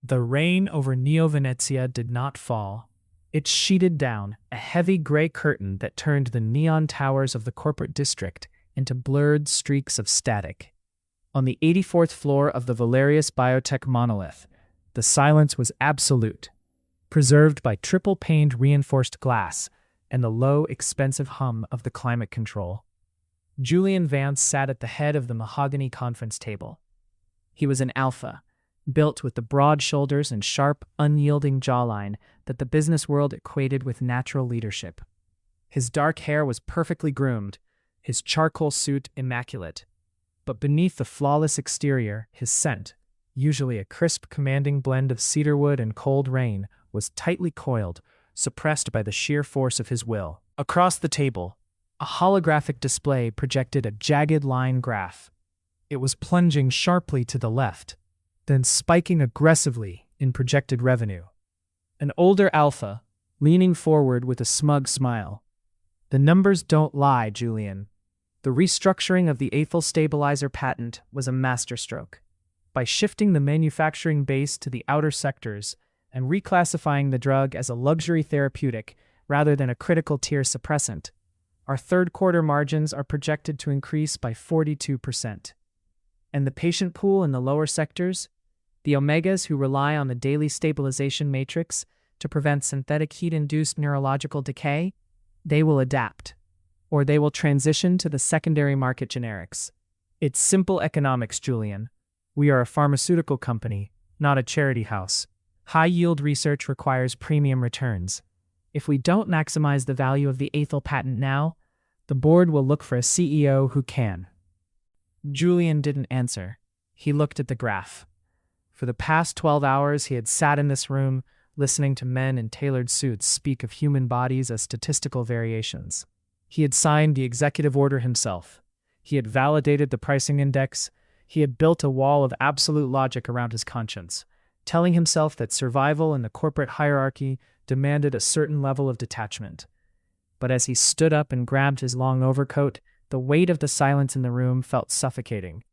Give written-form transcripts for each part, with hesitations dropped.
The rain over Neo-Venezia did not fall. It sheeted down, a heavy gray curtain that turned the neon towers of the corporate district into blurred streaks of static. On the 84th floor of the Valerius Biotech monolith, the silence was absolute, preserved by triple-paned reinforced glass and the low, expensive hum of the climate control. Julian Vance sat at the head of the mahogany conference table. He was an alpha, built with the broad shoulders and sharp, unyielding jawline that the business world equated with natural leadership. His dark hair was perfectly groomed, his charcoal suit immaculate. But beneath the flawless exterior, his scent, usually a crisp, commanding blend of cedarwood and cold rain, was tightly coiled, suppressed by the sheer force of his will. Across the table, a holographic display projected a jagged line graph. It was plunging sharply to the left, then spiking aggressively in projected revenue. An older alpha, leaning forward with a smug smile. "The numbers don't lie, Julian. The restructuring of the Aethel stabilizer patent was a masterstroke. By shifting the manufacturing base to the outer sectors and reclassifying the drug as a luxury therapeutic rather than a critical tier suppressant, our third-quarter margins are projected to increase by 42%. And the patient pool in the lower sectors, the Omegas who rely on the daily stabilization matrix to prevent synthetic heat-induced neurological decay, they will adapt, or they will transition to the secondary market generics. It's simple economics, Julian. We are a pharmaceutical company, not a charity house. High-yield research requires premium returns. If we don't maximize the value of the Aethel patent now, the board will look for a CEO who can." Julian didn't answer. He looked at the graph. For the past 12 hours, he had sat in this room, listening to men in tailored suits speak of human bodies as statistical variations. He had signed the executive order himself. He had validated the pricing index. He had built a wall of absolute logic around his conscience, telling himself that survival in the corporate hierarchy demanded a certain level of detachment. But as he stood up and grabbed his long overcoat, the weight of the silence in the room felt suffocating.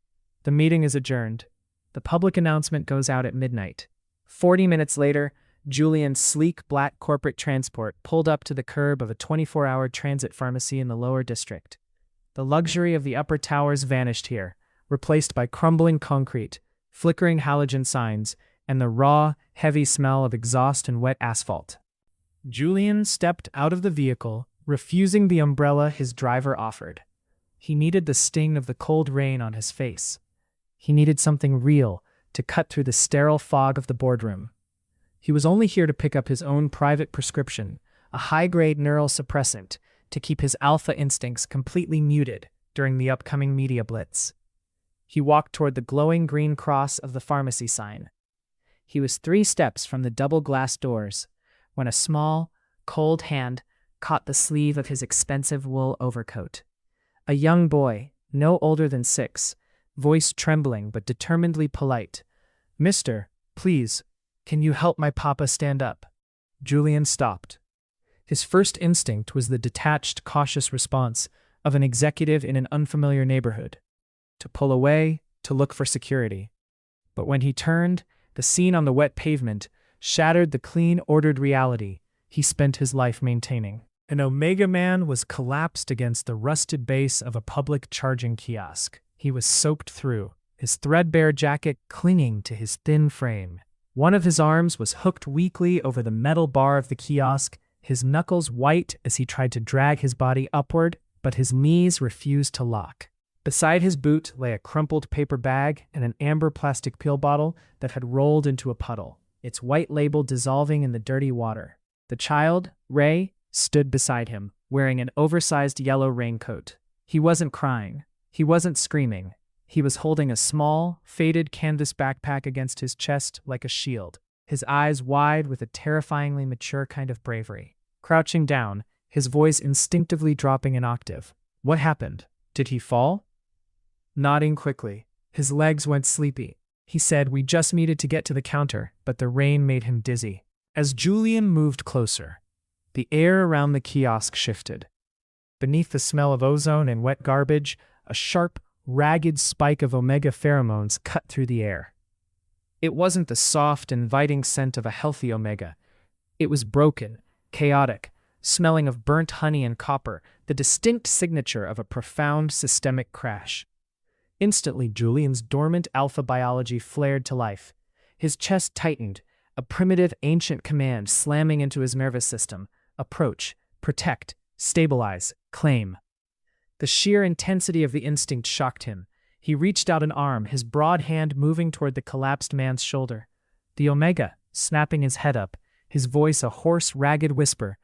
The meeting is adjourned. The public announcement goes out at midnight. 40 minutes later, Julian's sleek black corporate transport pulled up to the curb of a 24-hour transit pharmacy in the lower district. The luxury of the upper towers vanished here, replaced by crumbling concrete, flickering halogen signs, and the raw, heavy smell of exhaust and wet asphalt. Julian stepped out of the vehicle, refusing the umbrella his driver offered. He needed the sting of the cold rain on his face. He needed something real to cut through the sterile fog of the boardroom. He was only here to pick up his own private prescription, a high-grade neural suppressant, to keep his alpha instincts completely muted during the upcoming media blitz. He walked toward the glowing green cross of the pharmacy sign. He was 3 steps from the double glass doors when a small, cold hand caught the sleeve of his expensive wool overcoat. A young boy, no older than 6, voice trembling but determinedly polite. "Mister, please, can you help my papa stand up?" Julian stopped. His first instinct was the detached, cautious response of an executive in an unfamiliar neighborhood. To pull away, to look for security. But when he turned, the scene on the wet pavement shattered the clean, ordered reality he spent his life maintaining. An Omega man was collapsed against the rusted base of a public charging kiosk. He was soaked through, his threadbare jacket clinging to his thin frame. One of his arms was hooked weakly over the metal bar of the kiosk, his knuckles white as he tried to drag his body upward, but his knees refused to lock. Beside his boot lay a crumpled paper bag and an amber plastic pill bottle that had rolled into a puddle, its white label dissolving in the dirty water. The child, Ray, stood beside him, wearing an oversized yellow raincoat. He wasn't crying. He wasn't screaming. He was holding a small, faded canvas backpack against his chest like a shield, his eyes wide with a terrifyingly mature kind of bravery. Crouching down, his voice instinctively dropping an octave. "What happened? Did he fall?" Nodding quickly, his legs went sleepy. He said, "We just needed to get to the counter, but the rain made him dizzy." As Julian moved closer, the air around the kiosk shifted. Beneath the smell of ozone and wet garbage, a sharp, ragged spike of Omega pheromones cut through the air. It wasn't the soft, inviting scent of a healthy Omega. It was broken, chaotic, smelling of burnt honey and copper, the distinct signature of a profound systemic crash. Instantly, Julian's dormant alpha biology flared to life. His chest tightened, a primitive, ancient command slamming into his nervous system. Approach, protect, stabilize, claim. The sheer intensity of the instinct shocked him. He reached out an arm, his broad hand moving toward the collapsed man's shoulder. The Omega, snapping his head up, his voice a hoarse, ragged whisper.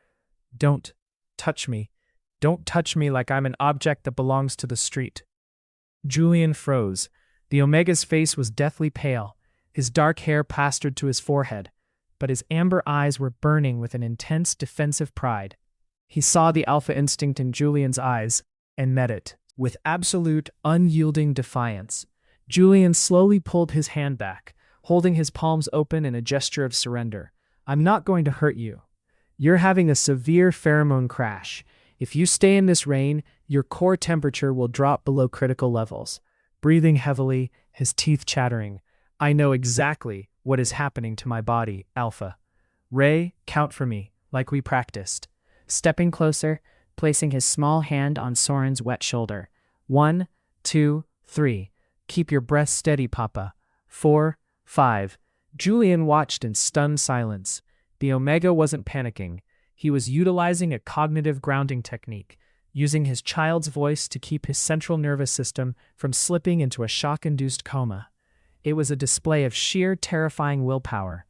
Don't touch me. Don't touch me like I'm an object that belongs to the street. Julian froze. The Omega's face was deathly pale, his dark hair plastered to his forehead, but his amber eyes were burning with an intense defensive pride. He saw the alpha instinct in Julian's eyes and met it with absolute, unyielding defiance. Julian slowly pulled his hand back, holding his palms open in a gesture of surrender. I'm not going to hurt you. You're having a severe pheromone crash. If you stay in this rain, your core temperature will drop below critical levels. Breathing heavily, his teeth chattering. I know exactly what is happening to my body, Alpha. Ray, count for me, like we practiced. Stepping closer, placing his small hand on Soren's wet shoulder. 1, 2, 3. Keep your breath steady, Papa. 4, 5. Julian watched in stunned silence. The Omega wasn't panicking. He was utilizing a cognitive grounding technique, using his child's voice to keep his central nervous system from slipping into a shock-induced coma. It was a display of sheer, terrifying willpower.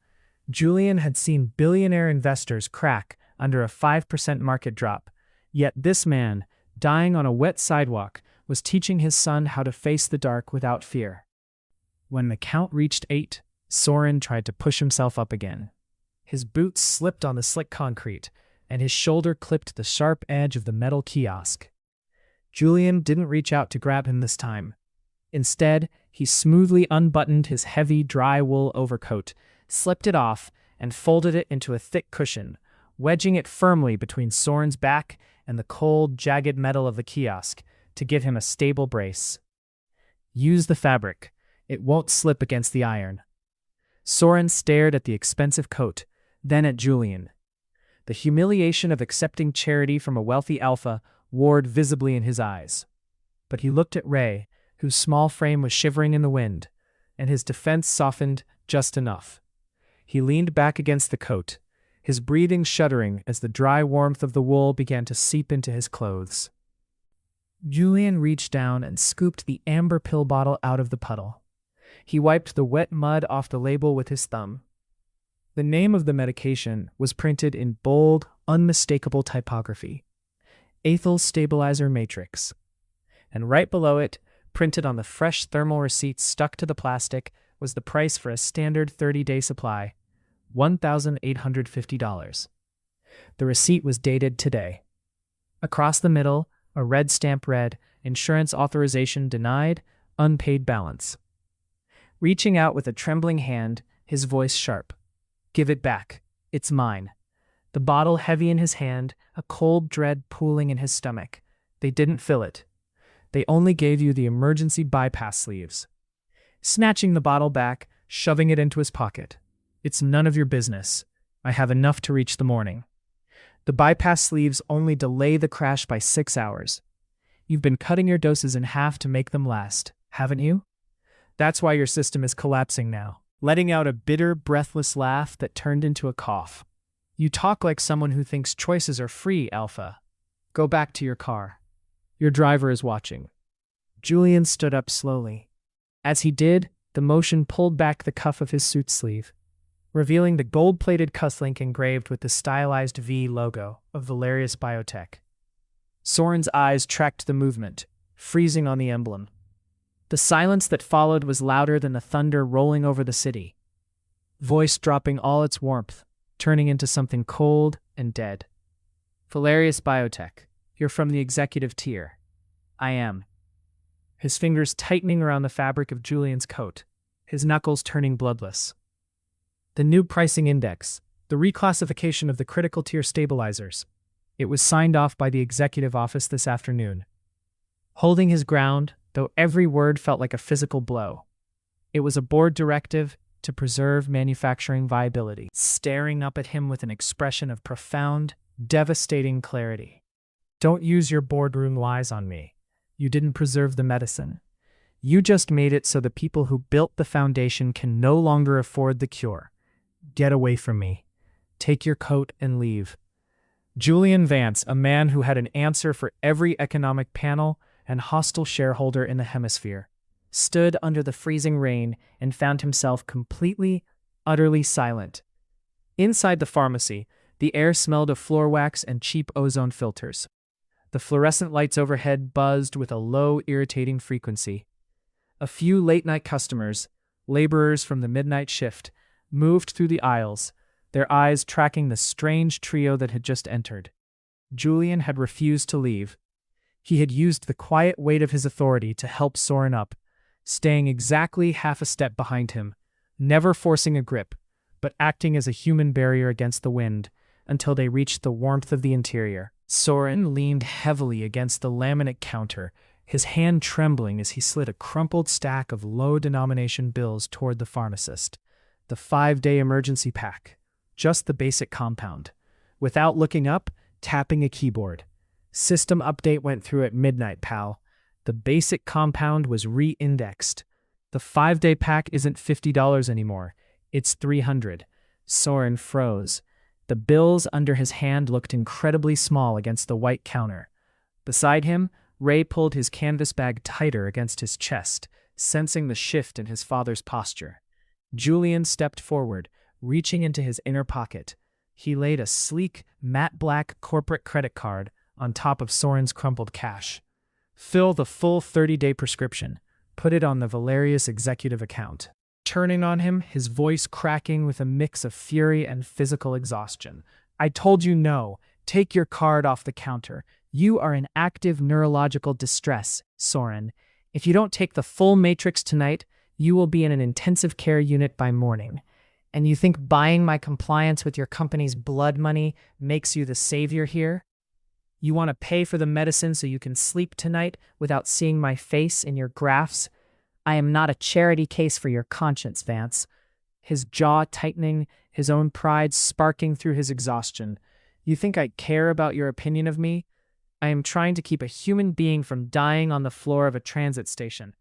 Julian had seen billionaire investors crack under a 5% market drop, yet this man, dying on a wet sidewalk, was teaching his son how to face the dark without fear. When the count reached 8, Soren tried to push himself up again. His boots slipped on the slick concrete, and his shoulder clipped the sharp edge of the metal kiosk. Julian didn't reach out to grab him this time. Instead, he smoothly unbuttoned his heavy, dry wool overcoat, slipped it off, and folded it into a thick cushion, wedging it firmly between Soren's back and the cold, jagged metal of the kiosk to give him a stable brace. Use the fabric. It won't slip against the iron. Soren stared at the expensive coat, then at Julian. The humiliation of accepting charity from a wealthy alpha warred visibly in his eyes. But he looked at Ray, whose small frame was shivering in the wind, and his defense softened just enough. He leaned back against the coat, his breathing shuddering as the dry warmth of the wool began to seep into his clothes. Julian reached down and scooped the amber pill bottle out of the puddle. He wiped the wet mud off the label with his thumb. The name of the medication was printed in bold, unmistakable typography. Ethyl Stabilizer Matrix. And right below it, printed on the fresh thermal receipts stuck to the plastic, was the price for a standard 30-day supply, $1,850. The receipt was dated today. Across the middle, a red stamp read, Insurance authorization denied, unpaid balance. Reaching out with a trembling hand, his voice sharp. Give it back. It's mine. The bottle heavy in his hand, a cold dread pooling in his stomach. They didn't fill it. They only gave you the emergency bypass sleeves. Snatching the bottle back, shoving it into his pocket. It's none of your business. I have enough to reach the morning. The bypass sleeves only delay the crash by 6 hours. You've been cutting your doses in half to make them last, haven't you? That's why your system is collapsing now. Letting out a bitter, breathless laugh that turned into a cough. You talk like someone who thinks choices are free, Alpha. Go back to your car. Your driver is watching. Julian stood up slowly. As he did, the motion pulled back the cuff of his suit sleeve, revealing the gold-plated cufflink engraved with the stylized V logo of Valerius Biotech. Soren's eyes tracked the movement, freezing on the emblem. The silence that followed was louder than the thunder rolling over the city, voice dropping all its warmth, turning into something cold and dead. Valerius Biotech, you're from the executive tier. I am. His fingers tightening around the fabric of Julian's coat, his knuckles turning bloodless. The new pricing index, the reclassification of the critical tier stabilizers. It was signed off by the executive office this afternoon. Holding his ground, though every word felt like a physical blow. It was a board directive, to preserve manufacturing viability, staring up at him with an expression of profound, devastating clarity. Don't use your boardroom lies on me. You didn't preserve the medicine. You just made it so the people who built the foundation can no longer afford the cure. Get away from me. Take your coat and leave. Julian Vance, a man who had an answer for every economic panel and hostile shareholder in the hemisphere, stood under the freezing rain and found himself completely, utterly silent. Inside the pharmacy, the air smelled of floor wax and cheap ozone filters. The fluorescent lights overhead buzzed with a low, irritating frequency. A few late-night customers, laborers from the midnight shift, moved through the aisles, their eyes tracking the strange trio that had just entered. Julian had refused to leave. He had used the quiet weight of his authority to help Soren up, staying exactly half a step behind him, never forcing a grip, but acting as a human barrier against the wind until they reached the warmth of the interior. Soren leaned heavily against the laminate counter, his hand trembling as he slid a crumpled stack of low-denomination bills toward the pharmacist. The 5-day emergency pack. Just the basic compound. Without looking up, tapping a keyboard. System update went through at midnight, pal. The basic compound was re-indexed. The 5-day pack isn't $50 anymore. It's $300. Soren froze. The bills under his hand looked incredibly small against the white counter. Beside him, Ray pulled his canvas bag tighter against his chest, sensing the shift in his father's posture. Julian stepped forward, reaching into his inner pocket. He laid a sleek, matte black corporate credit card on top of Soren's crumpled cash. Fill the full 30-day prescription. Put it on the Valerius executive account. Turning on him, his voice cracking with a mix of fury and physical exhaustion. I told you no. Take your card off the counter. You are in active neurological distress, Soren. If you don't take the full matrix tonight, you will be in an intensive care unit by morning. And you think buying my compliance with your company's blood money makes you the savior here? You want to pay for the medicine so you can sleep tonight without seeing my face in your graphs? I am not a charity case for your conscience, Vance. His jaw tightening, his own pride sparking through his exhaustion. You think I care about your opinion of me? I am trying to keep a human being from dying on the floor of a transit station.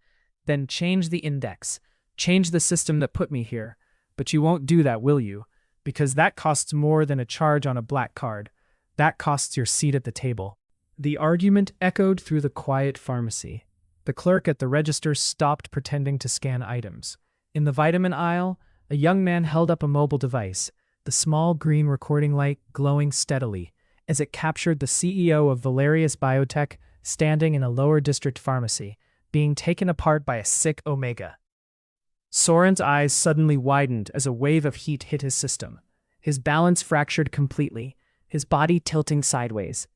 Then change the index. Change the system that put me here. But you won't do that, will you? Because that costs more than a charge on a black card. That costs your seat at the table. The argument echoed through the quiet pharmacy. The clerk at the register stopped pretending to scan items. In the vitamin aisle, a young man held up a mobile device, the small green recording light glowing steadily as it captured the CEO of Valerius Biotech standing in a lower district pharmacy, being taken apart by a sick Omega. Soren's eyes suddenly widened as a wave of heat hit his system. His balance fractured completely, his body tilting sideways.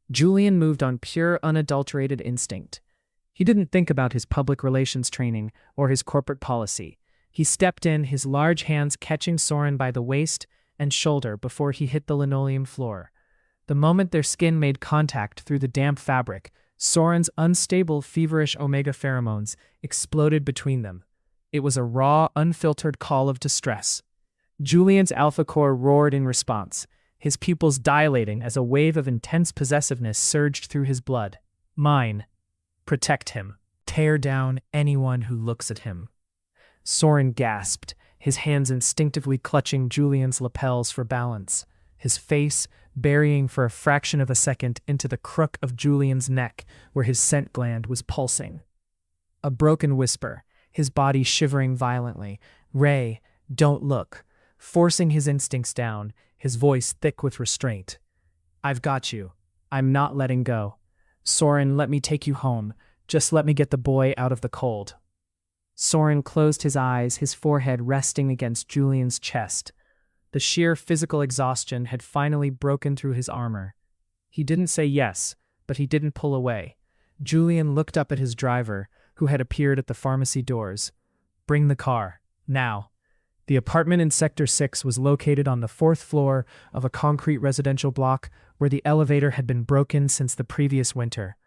Julian moved on pure, unadulterated instinct. He didn't think about his public relations training or his corporate policy. He stepped in, his large hands catching Soren by the waist and shoulder before he hit the linoleum floor. The moment their skin made contact through the damp fabric, Soren's unstable, feverish Omega pheromones exploded between them. It was a raw, unfiltered call of distress. Julian's alpha core roared in response, his pupils dilating as a wave of intense possessiveness surged through his blood. Mine. Protect him. Tear down anyone who looks at him. Soren gasped, his hands instinctively clutching Julian's lapels for balance, his face burying for a fraction of a second into the crook of Julian's neck where his scent gland was pulsing. A broken whisper, his body shivering violently. Ray, don't look. Forcing his instincts down, his voice thick with restraint. I've got you. I'm not letting go. Soren, let me take you home. Just let me get the boy out of the cold. Soren closed his eyes, his forehead resting against Julian's chest. The sheer physical exhaustion had finally broken through his armor. He didn't say yes, but he didn't pull away. Julian looked up at his driver, who had appeared at the pharmacy doors. Bring the car, now. The apartment in Sector 6 was located on the 4th floor of a concrete residential block where the elevator had been broken since the previous winter.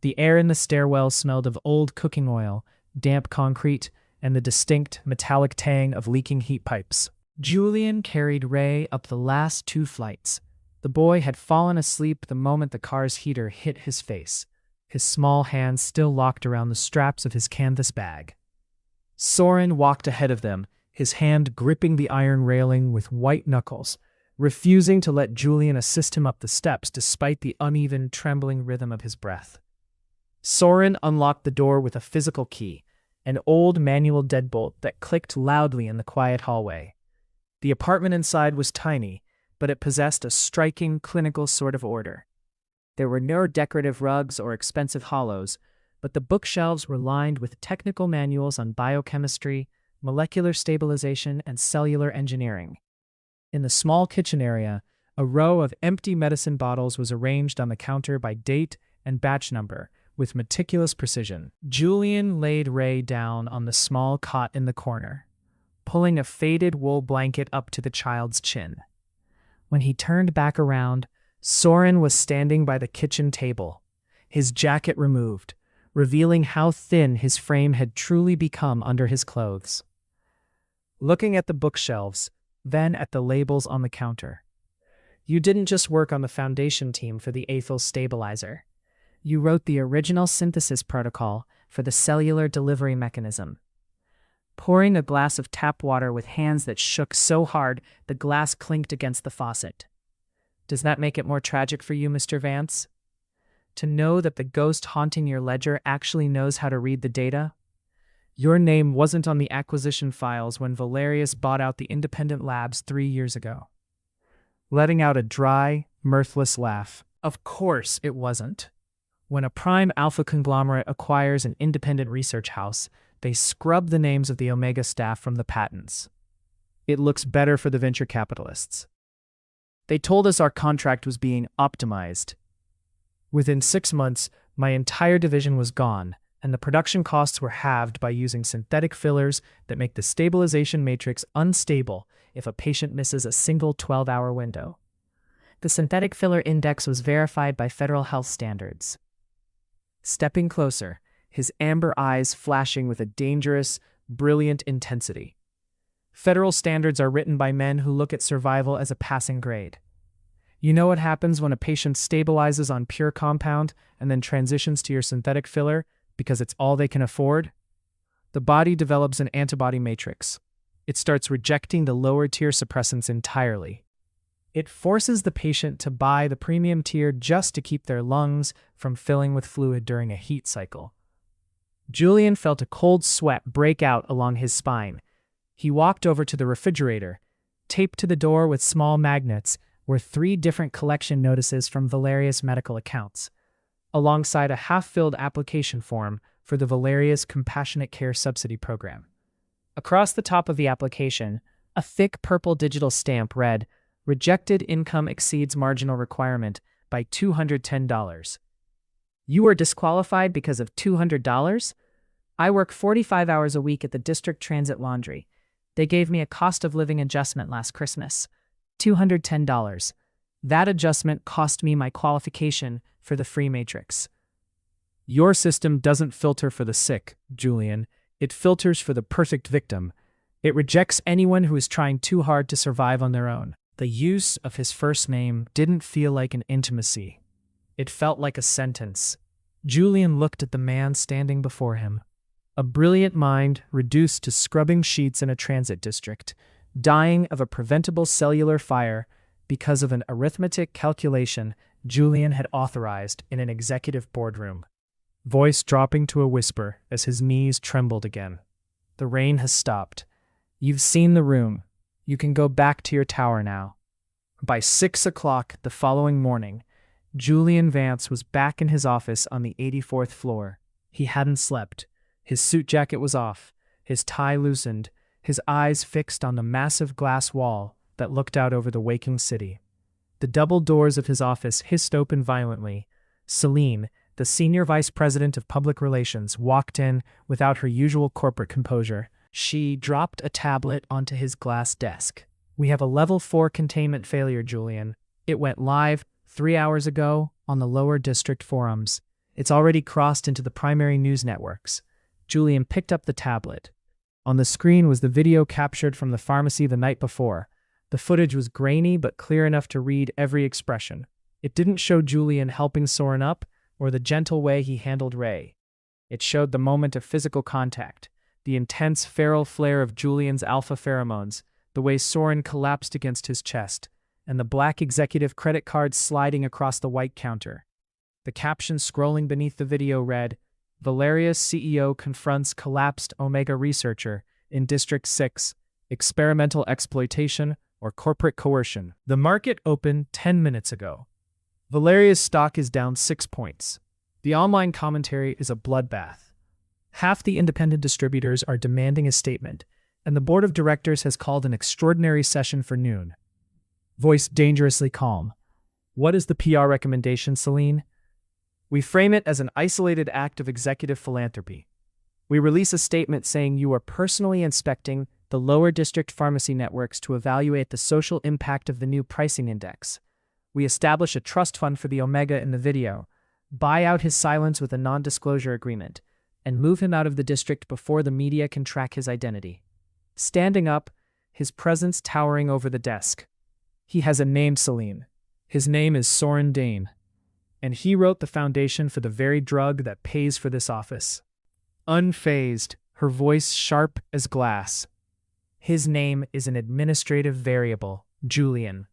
The air in the stairwell smelled of old cooking oil, damp concrete, and the distinct metallic tang of leaking heat pipes. Julian carried Ray up the last 2 flights. The boy had fallen asleep the moment the car's heater hit his face, his small hands still locked around the straps of his canvas bag. Soren walked ahead of them, his hand gripping the iron railing with white knuckles, refusing to let Julian assist him up the steps despite the uneven, trembling rhythm of his breath. Soren unlocked the door with a physical key, an old manual deadbolt that clicked loudly in the quiet hallway. The apartment inside was tiny, but it possessed a striking, clinical sort of order. There were no decorative rugs or expensive hollows, but the bookshelves were lined with technical manuals on biochemistry, molecular stabilization, and cellular engineering. In the small kitchen area, a row of empty medicine bottles was arranged on the counter by date and batch number, with meticulous precision. Julian laid Ray down on the small cot in the corner, pulling a faded wool blanket up to the child's chin. When he turned back around, Soren was standing by the kitchen table, his jacket removed, revealing how thin his frame had truly become under his clothes. Looking at the bookshelves, then at the labels on the counter. You didn't just work on the foundation team for the aethal stabilizer. You wrote the original synthesis protocol for the cellular delivery mechanism. Pouring a glass of tap water with hands that shook so hard the glass clinked against the faucet. Does that make it more tragic for you, Mr. Vance? To know that the ghost haunting your ledger actually knows how to read the data? Your name wasn't on the acquisition files when Valerius bought out the independent labs 3 years ago. Letting out a dry, mirthless laugh. Of course it wasn't. When a prime alpha conglomerate acquires an independent research house, they scrub the names of the Omega staff from the patents. It looks better for the venture capitalists. They told us our contract was being optimized. Within 6 months, my entire division was gone, and the production costs were halved by using synthetic fillers that make the stabilization matrix unstable if a patient misses a single 12-hour window. The synthetic filler index was verified by federal health standards. Stepping closer, his amber eyes flashing with a dangerous, brilliant intensity. Federal standards are written by men who look at survival as a passing grade. You know what happens when a patient stabilizes on pure compound and then transitions to your synthetic filler because it's all they can afford? The body develops an antibody matrix. It starts rejecting the lower-tier suppressants entirely. It forces the patient to buy the premium tier just to keep their lungs from filling with fluid during a heat cycle. Julian felt a cold sweat break out along his spine. He walked over to the refrigerator. Taped to the door with small magnets were 3 different collection notices from Valerius medical accounts, alongside a half-filled application form for the Valerius Compassionate Care Subsidy Program. Across the top of the application, a thick purple digital stamp read, "Rejected income exceeds marginal requirement by $210. You are disqualified because of $200? I work 45 hours a week at the District Transit Laundry. They gave me a cost of living adjustment last Christmas. $210. That adjustment cost me my qualification for the free matrix." Your system doesn't filter for the sick, Julian. It filters for the perfect victim. It rejects anyone who is trying too hard to survive on their own. The use of his first name didn't feel like an intimacy. It felt like a sentence. Julian looked at the man standing before him. A brilliant mind reduced to scrubbing sheets in a transit district, dying of a preventable cellular fire because of an arithmetic calculation Julian had authorized in an executive boardroom. Voice dropping to a whisper as his knees trembled again. The rain has stopped. You've seen the room. You can go back to your tower now. By 6 o'clock the following morning, Julian Vance was back in his office on the 84th floor. He hadn't slept. His suit jacket was off, his tie loosened, his eyes fixed on the massive glass wall that looked out over the waking city. The double doors of his office hissed open violently. Celine, the senior vice president of public relations, walked in without her usual corporate composure. She dropped a tablet onto his glass desk. "We have a level 4 containment failure, Julian. It went live 3 hours ago on the lower district forums. It's already crossed into the primary news networks." Julian picked up the tablet. On the screen was the video captured from the pharmacy the night before. The footage was grainy but clear enough to read every expression. It didn't show Julian helping Soren up or the gentle way he handled Ray. It showed the moment of physical contact, the intense feral flare of Julian's alpha pheromones, the way Soren collapsed against his chest, and the black executive credit card sliding across the white counter. The caption scrolling beneath the video read, "Valeria's CEO confronts collapsed Omega researcher in District 6, experimental exploitation or corporate coercion." The market opened 10 minutes ago. Valeria's stock is down 6 points. The online commentary is a bloodbath. Half the independent distributors are demanding a statement, and the board of directors has called an extraordinary session for noon. Voice dangerously calm. What is the PR recommendation, Celine? We frame it as an isolated act of executive philanthropy. We release a statement saying you are personally inspecting the lower district pharmacy networks to evaluate the social impact of the new pricing index. We establish a trust fund for the Omega in the video, buy out his silence with a non-disclosure agreement, and move him out of the district before the media can track his identity. Standing up, his presence towering over the desk. He has a name, Celine. His name is Soren Dane. And he wrote the foundation for the very drug that pays for this office. Unfazed, her voice sharp as glass. His name is an administrative variable, Julian.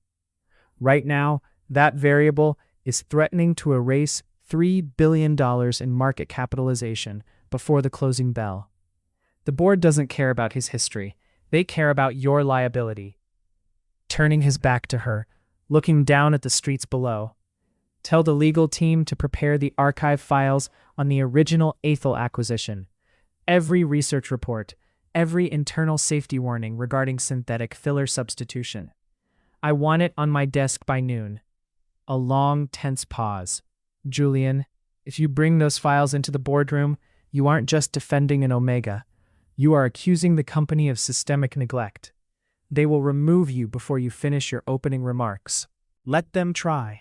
Right now, that variable is threatening to erase $3 billion in market capitalization before the closing bell. The board doesn't care about his history. They care about your liability. Turning his back to her, looking down at the streets below. Tell the legal team to prepare the archive files on the original Aethel acquisition. Every research report, every internal safety warning regarding synthetic filler substitution. I want it on my desk by noon. A long, tense pause. Julian, if you bring those files into the boardroom, you aren't just defending an Omega. You are accusing the company of systemic neglect. They will remove you before you finish your opening remarks. Let them try.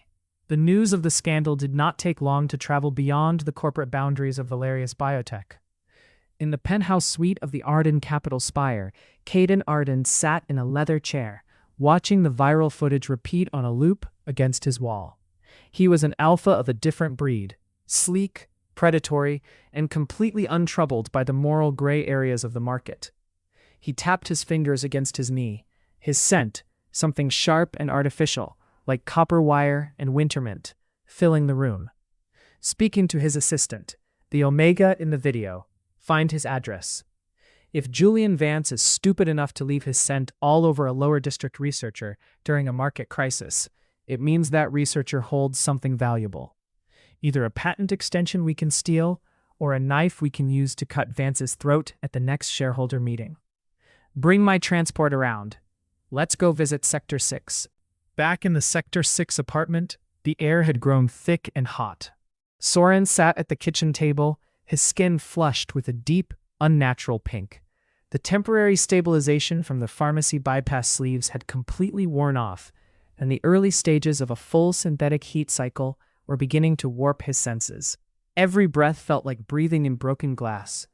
The news of the scandal did not take long to travel beyond the corporate boundaries of Valerius Biotech. In the penthouse suite of the Arden Capital Spire, Caden Arden sat in a leather chair, watching the viral footage repeat on a loop against his wall. He was an alpha of a different breed, sleek, predatory, and completely untroubled by the moral gray areas of the market. He tapped his fingers against his knee, his scent, something sharp and artificial, like copper wire and wintermint, filling the room. Speaking to his assistant, the Omega in the video, find his address. If Julian Vance is stupid enough to leave his scent all over a lower district researcher during a market crisis, it means that researcher holds something valuable. Either a patent extension we can steal, or a knife we can use to cut Vance's throat at the next shareholder meeting. Bring my transport around. Let's go visit Sector 6. Back in the Sector 6 apartment, the air had grown thick and hot. Soren sat at the kitchen table, his skin flushed with a deep, unnatural pink. The temporary stabilization from the pharmacy bypass sleeves had completely worn off, and the early stages of a full synthetic heat cycle were beginning to warp his senses. Every breath felt like breathing in broken glass.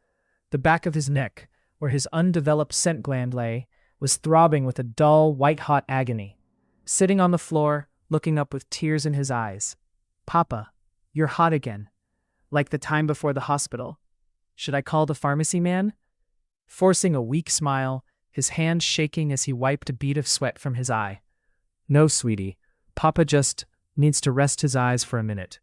The back of his neck, where his undeveloped scent gland lay, was throbbing with a dull, white-hot agony. Sitting on the floor, looking up with tears in his eyes. "Papa, you're hot again. Like the time before the hospital. Should I call the pharmacy man?" Forcing a weak smile, his hand shaking as he wiped a bead of sweat from his eye. "No, sweetie. Papa just needs to rest his eyes for a minute.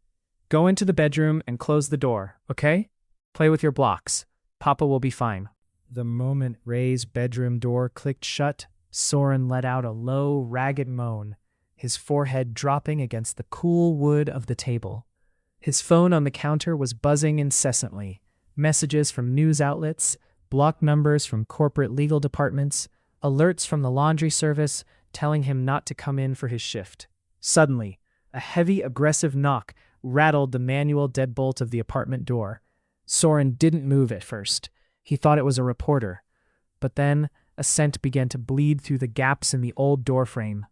Go into the bedroom and close the door, okay? Play with your blocks. Papa will be fine." The moment Ray's bedroom door clicked shut, Soren let out a low, ragged moan, his forehead dropping against the cool wood of the table. His phone on the counter was buzzing incessantly. Messages from news outlets, block numbers from corporate legal departments, alerts from the laundry service telling him not to come in for his shift. Suddenly, a heavy, aggressive knock rattled the manual deadbolt of the apartment door. Soren didn't move at first. He thought it was a reporter. But then, a scent began to bleed through the gaps in the old doorframe.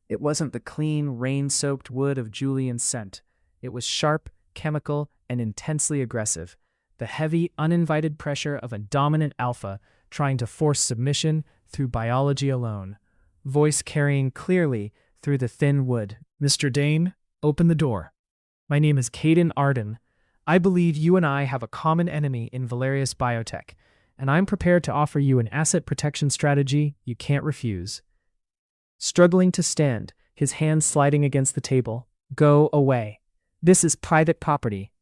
It wasn't the clean, rain-soaked wood of Julian's scent. It was sharp, chemical, and intensely aggressive. The heavy, uninvited pressure of a dominant alpha trying to force submission through biology alone, voice carrying clearly through the thin wood. "Mr. Dane, open the door. My name is Caden Arden. I believe you and I have a common enemy in Valerius Biotech, and I'm prepared to offer you an asset protection strategy you can't refuse." Struggling to stand, his hands sliding against the table. "Go away. This is private property."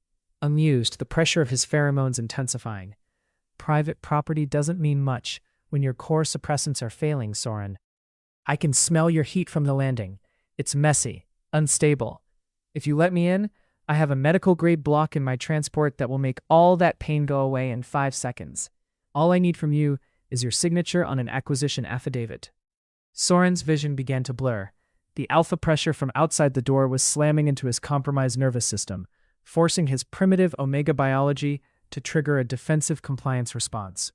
Amused, the pressure of his pheromones intensifying. "Private property doesn't mean much when your core suppressants are failing, Soren. I can smell your heat from the landing. It's messy, unstable. If you let me in, I have a medical-grade block in my transport that will make all that pain go away in 5 seconds. All I need from you is your signature on an acquisition affidavit." Soren's vision began to blur. The alpha pressure from outside the door was slamming into his compromised nervous system, forcing his primitive omega biology to trigger a defensive compliance response.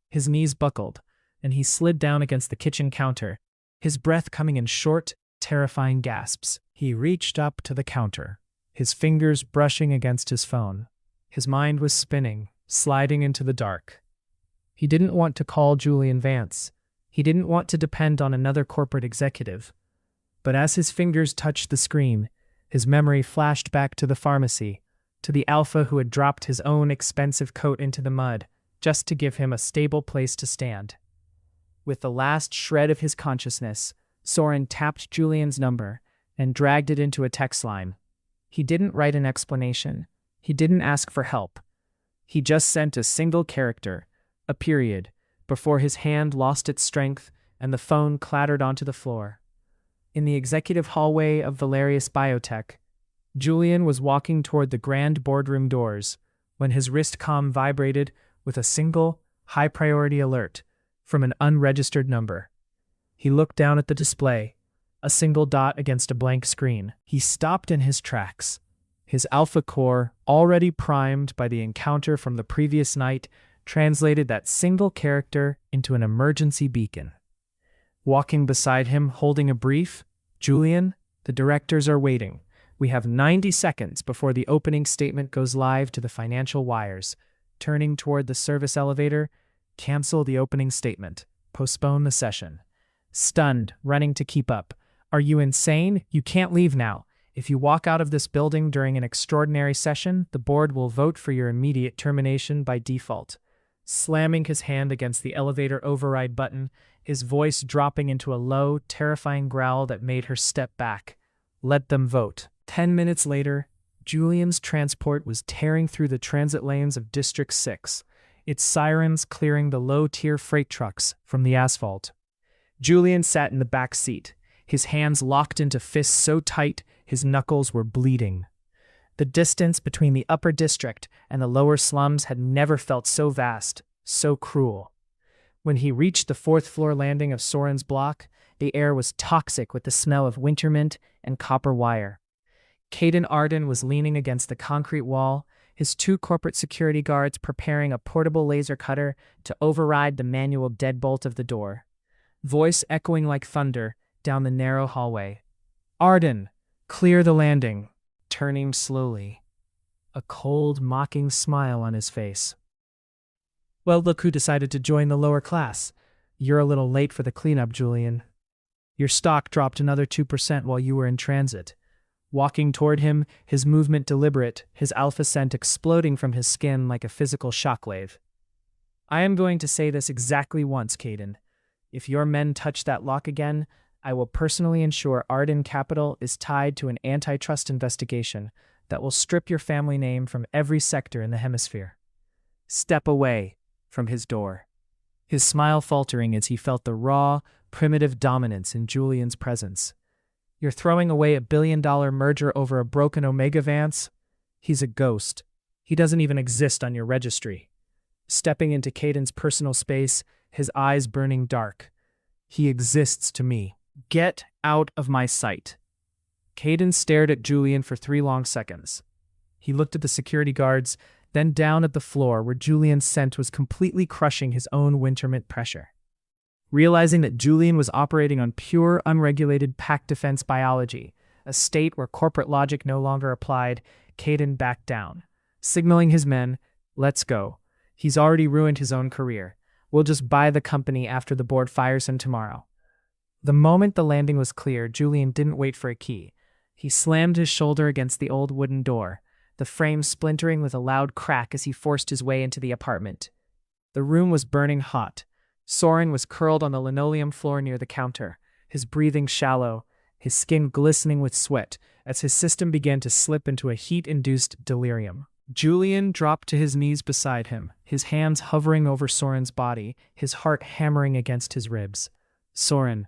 His knees buckled, and he slid down against the kitchen counter, his breath coming in short, terrifying gasps. He reached up to the counter, his fingers brushing against his phone. His mind was spinning, sliding into the dark. He didn't want to call Julian Vance. He didn't want to depend on another corporate executive. But as his fingers touched the screen, his memory flashed back to the pharmacy, to the alpha who had dropped his own expensive coat into the mud just to give him a stable place to stand. With the last shred of his consciousness, Soren tapped Julian's number and dragged it into a text line. He didn't write an explanation. He didn't ask for help. He just sent a single character, a period, before his hand lost its strength and the phone clattered onto the floor. In the executive hallway of Valerius Biotech, Julian was walking toward the grand boardroom doors when his wrist comm vibrated with a single, high-priority alert from an unregistered number. He looked down at the display, a single dot against a blank screen. He stopped in his tracks, his alpha core, already primed by the encounter from the previous night, translated that single character into an emergency beacon. Walking beside him, holding a brief, "Julian, the directors are waiting. We have 90 seconds before the opening statement goes live to the financial wires." Turning toward the service elevator, "Cancel the opening statement. Postpone the session." Stunned, running to keep up. "Are you insane? You can't leave now. If you walk out of this building during an extraordinary session, the board will vote for your immediate termination by default." Slamming his hand against the elevator override button, his voice dropping into a low, terrifying growl that made her step back. Let them vote. 10 minutes later, Julian's transport was tearing through the transit lanes of District 6, its sirens clearing the low-tier freight trucks from the asphalt. Julian sat in the back seat, his hands locked into fists so tight his knuckles were bleeding. The distance between the upper district and the lower slums had never felt so vast, so cruel. When he reached the 4th-floor landing of Soren's block, the air was toxic with the smell of winter mint and copper wire. Caden Arden was leaning against the concrete wall, his 2 corporate security guards preparing a portable laser cutter to override the manual deadbolt of the door. Voice echoing like thunder down the narrow hallway. "Arden, clear the landing." Turning slowly, a cold, mocking smile on his face. "Well, look who decided to join the lower class. You're a little late for the cleanup, Julian. Your stock dropped another 2% while you were in transit." Walking toward him, his movement deliberate, his alpha scent exploding from his skin like a physical shockwave. "I am going to say this exactly once, Caden. If your men touch that lock again, I will personally ensure Arden Capital is tied to an antitrust investigation that will strip your family name from every sector in the hemisphere." Step away from his door, his smile faltering as he felt the raw, primitive dominance in Julian's presence. "You're throwing away a billion-dollar merger over a broken Omegaverse? He's a ghost. He doesn't even exist on your registry." Stepping into Caden's personal space, his eyes burning dark. "He exists to me. Get out of my sight." Caden stared at Julian for 3 long seconds. He looked at the security guards, then down at the floor where Julian's scent was completely crushing his own winter mint pressure. Realizing that Julian was operating on pure, unregulated pack defense biology, a state where corporate logic no longer applied, Caden backed down, signaling his men, "Let's go. He's already ruined his own career. We'll just buy the company after the board fires him tomorrow." The moment the landing was clear, Julian didn't wait for a key. He slammed his shoulder against the old wooden door, the frame splintering with a loud crack as he forced his way into the apartment. The room was burning hot. Soren was curled on the linoleum floor near the counter, his breathing shallow, his skin glistening with sweat as his system began to slip into a heat-induced delirium. Julian dropped to his knees beside him, his hands hovering over Soren's body, his heart hammering against his ribs. Soren,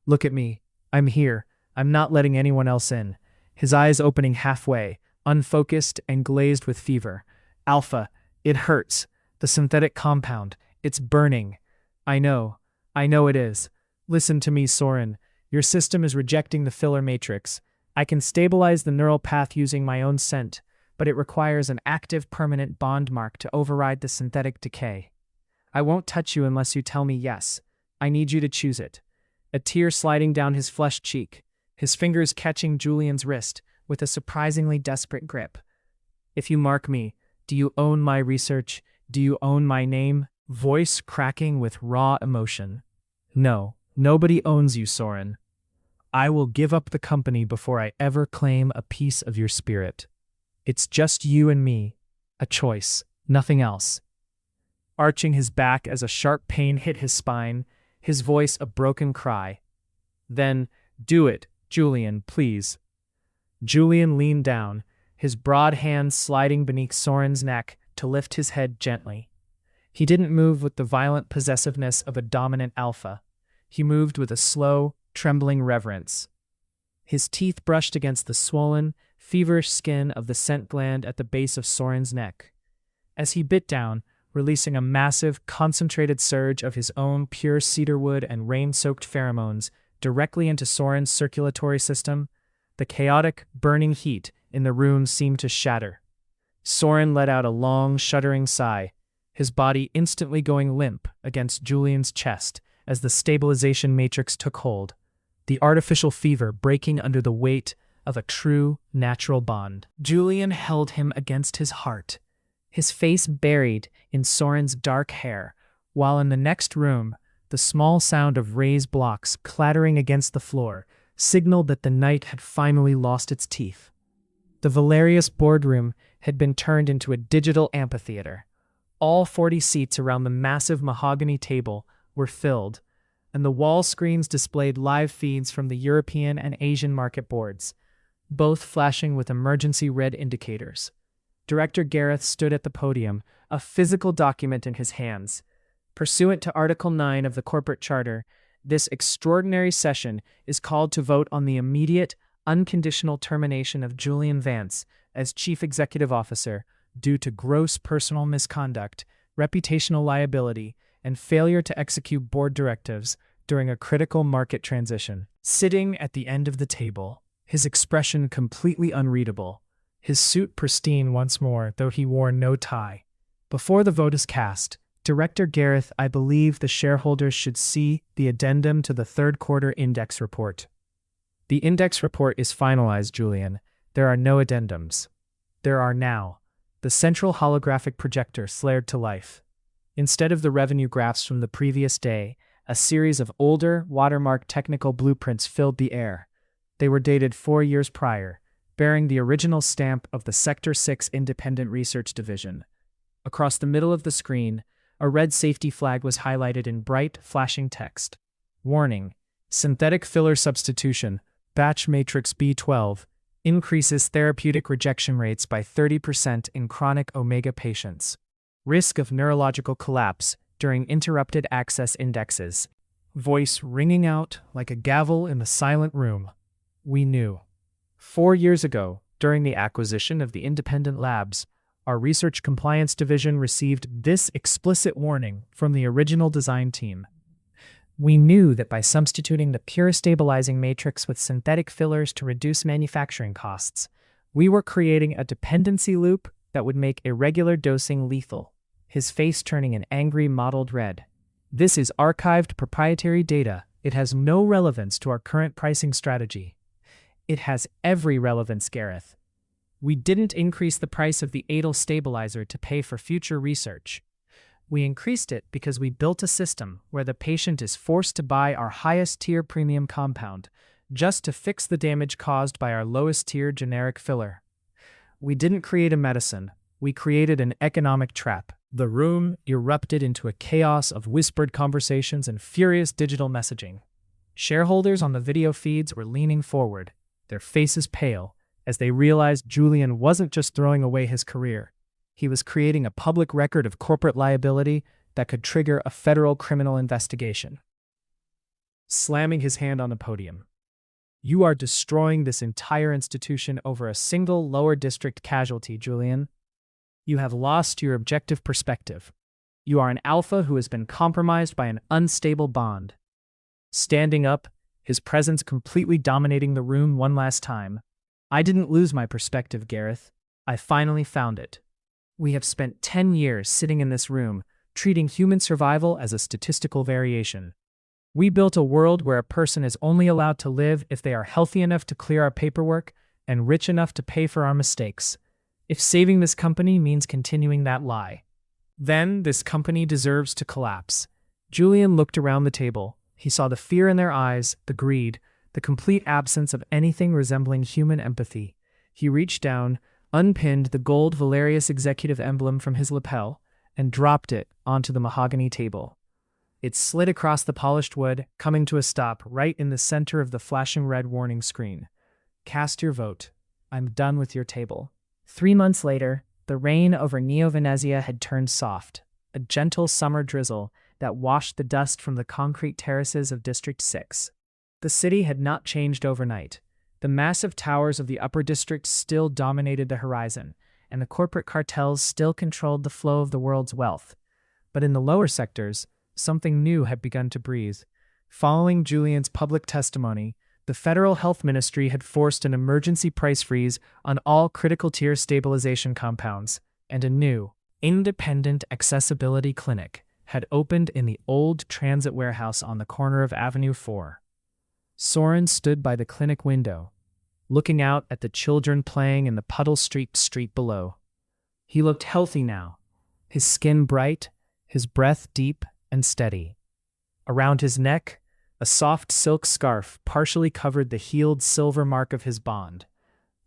look at me. I'm here. I'm not letting anyone else in." His eyes opening halfway, unfocused and glazed with fever. "Alpha, it hurts. The synthetic compound. It's burning." I know it is. Listen to me, Soren. Your system is rejecting the filler matrix. I can stabilize the neural path using my own scent, but it requires an active permanent bond mark to override the synthetic decay. I won't touch you unless you tell me yes. I need you to choose it." A tear sliding down his flushed cheek, his fingers catching Julian's wrist with a surprisingly desperate grip. "If you mark me, do you own my research? Do you own my name?" Voice cracking with raw emotion. "No, nobody owns you, Soren. I will give up the company before I ever claim a piece of your spirit. It's just you and me. A choice, nothing else." Arching his back as a sharp pain hit his spine, his voice a broken cry. "Then, do it, Julian, please." Julian leaned down, his broad hands sliding beneath Soren's neck to lift his head gently. He didn't move with the violent possessiveness of a dominant alpha. He moved with a slow, trembling reverence. His teeth brushed against the swollen, feverish skin of the scent gland at the base of Soren's neck. As he bit down, releasing a massive, concentrated surge of his own pure cedarwood and rain-soaked pheromones directly into Soren's circulatory system, the chaotic, burning heat in the room seemed to shatter. Soren let out a long, shuddering sigh, his body instantly going limp against Julian's chest as the stabilization matrix took hold, the artificial fever breaking under the weight of a true, natural bond. Julian held him against his heart, his face buried in Soren's dark hair, while in the next room, the small sound of raised blocks clattering against the floor signaled that the night had finally lost its teeth. The Valerius boardroom had been turned into a digital amphitheater. All 40 seats around the massive mahogany table were filled, and the wall screens displayed live feeds from the European and Asian market boards, both flashing with emergency red indicators. Director Gareth stood at the podium, a physical document in his hands. Pursuant to Article 9 of the Corporate Charter, this extraordinary session is called to vote on the immediate, unconditional termination of Julian Vance as Chief Executive Officer due to gross personal misconduct, reputational liability, and failure to execute board directives during a critical market transition. Sitting at the end of the table, his expression completely unreadable, his suit pristine once more, though he wore no tie. Before the vote is cast, Director Gareth, I believe the shareholders should see the addendum to the third quarter index report. The index report is finalized, Julian. There are no addendums. There are now. The central holographic projector flared to life. Instead of the revenue graphs from the previous day, a series of older, watermarked technical blueprints filled the air. They were dated 4 years prior, bearing the original stamp of the Sector 6 Independent Research Division. Across the middle of the screen, a red safety flag was highlighted in bright, flashing text. Warning: synthetic filler substitution, batch matrix B12, increases therapeutic rejection rates by 30% in chronic Omega patients. Risk of neurological collapse during interrupted access indexes. Voice ringing out like a gavel in the silent room. We knew. 4 years ago, during the acquisition of the independent labs, our research compliance division received this explicit warning from the original design team. We knew that by substituting the pure stabilizing matrix with synthetic fillers to reduce manufacturing costs, we were creating a dependency loop that would make irregular dosing lethal. His face turning an angry mottled red. This is archived proprietary data. It has no relevance to our current pricing strategy. It has every relevance, Gareth. We didn't increase the price of the Adel stabilizer to pay for future research. We increased it because we built a system where the patient is forced to buy our highest-tier premium compound just to fix the damage caused by our lowest-tier generic filler. We didn't create a medicine. We created an economic trap. The room erupted into a chaos of whispered conversations and furious digital messaging. Shareholders on the video feeds were leaning forward, their faces pale, as they realized Julian wasn't just throwing away his career. He was creating a public record of corporate liability that could trigger a federal criminal investigation. Slamming his hand on the podium. You are destroying this entire institution over a single lower district casualty, Julian. You have lost your objective perspective. You are an alpha who has been compromised by an unstable bond. Standing up, his presence completely dominating the room one last time. I didn't lose my perspective, Gareth. I finally found it. We have spent 10 years sitting in this room, treating human survival as a statistical variation. We built a world where a person is only allowed to live if they are healthy enough to clear our paperwork and rich enough to pay for our mistakes. If saving this company means continuing that lie, then this company deserves to collapse. Julian looked around the table. He saw the fear in their eyes, the greed, the complete absence of anything resembling human empathy. He reached down, unpinned the gold Valerius executive emblem from his lapel, and dropped it onto the mahogany table. It slid across the polished wood, coming to a stop right in the center of the flashing red warning screen. Cast your vote. I'm done with your table. 3 months later, the rain over Neo Venezia had turned soft, a gentle summer drizzle that washed the dust from the concrete terraces of District 6. The city had not changed overnight. The massive towers of the upper district still dominated the horizon, and the corporate cartels still controlled the flow of the world's wealth. But in the lower sectors, something new had begun to breathe. Following Julian's public testimony, the Federal Health Ministry had forced an emergency price freeze on all critical tier stabilization compounds, and a new, independent accessibility clinic had opened in the old transit warehouse on the corner of Avenue 4. Soren stood by the clinic window, looking out at the children playing in the puddle-streaked street below. He looked healthy now, his skin bright, his breath deep and steady. Around his neck, a soft silk scarf partially covered the healed silver mark of his bond,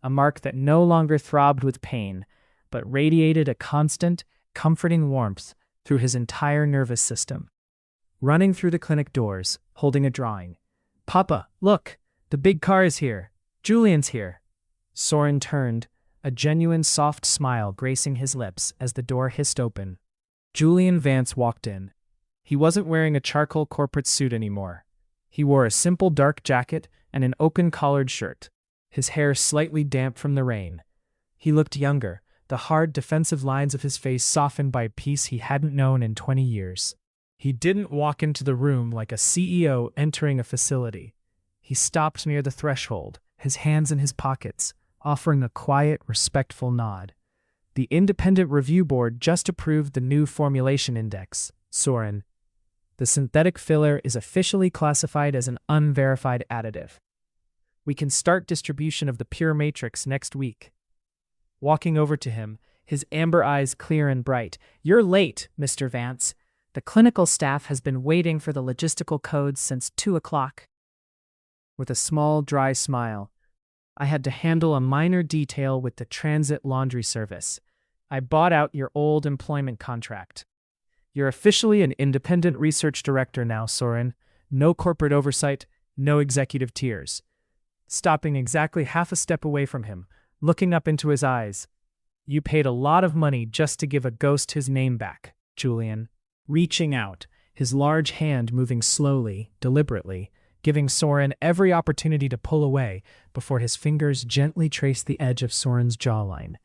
a mark that no longer throbbed with pain, but radiated a constant, comforting warmth through his entire nervous system. Running through the clinic doors, holding a drawing. "Papa, look! The big car is here! Julian's here!" Soren turned, a genuine soft smile gracing his lips as the door hissed open. Julian Vance walked in. He wasn't wearing a charcoal corporate suit anymore. He wore a simple dark jacket and an open-collared shirt, his hair slightly damp from the rain. He looked younger, the hard defensive lines of his face softened by a peace he hadn't known in 20 years. He didn't walk into the room like a CEO entering a facility. He stopped near the threshold, his hands in his pockets, offering a quiet, respectful nod. The independent review board just approved the new formulation index, Soren. The synthetic filler is officially classified as an unverified additive. We can start distribution of the pure matrix next week. Walking over to him, his amber eyes clear and bright. "You're late, Mr. Vance. The clinical staff has been waiting for the logistical codes since 2 o'clock. With a small, dry smile, "I had to handle a minor detail with the transit laundry service. I bought out your old employment contract. You're officially an independent research director now, Soren. No corporate oversight, no executive tiers." Stopping exactly half a step away from him, looking up into his eyes. "You paid a lot of money just to give a ghost his name back, Julian." Reaching out, his large hand moving slowly, deliberately, giving Soren every opportunity to pull away before his fingers gently traced the edge of Soren's jawline.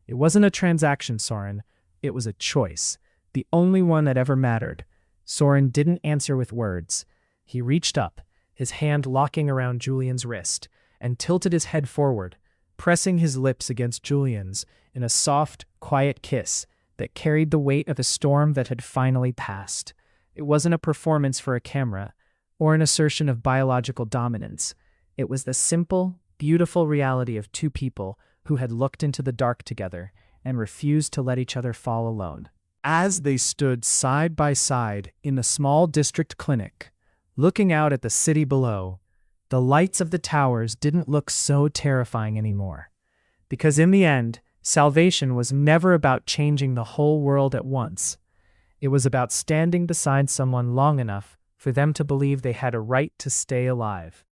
It wasn't a transaction, Soren. It was a choice, the only one that ever mattered. Soren didn't answer with words. He reached up, his hand locking around Julian's wrist, and tilted his head forward, pressing his lips against Julian's in a soft, quiet kiss that carried the weight of a storm that had finally passed. It wasn't a performance for a camera, or an assertion of biological dominance. It was the simple, beautiful reality of two people who had looked into the dark together and refused to let each other fall alone. As they stood side by side in the small district clinic, looking out at the city below, the lights of the towers didn't look so terrifying anymore. Because in the end, salvation was never about changing the whole world at once. It was about standing beside someone long enough for them to believe they had a right to stay alive.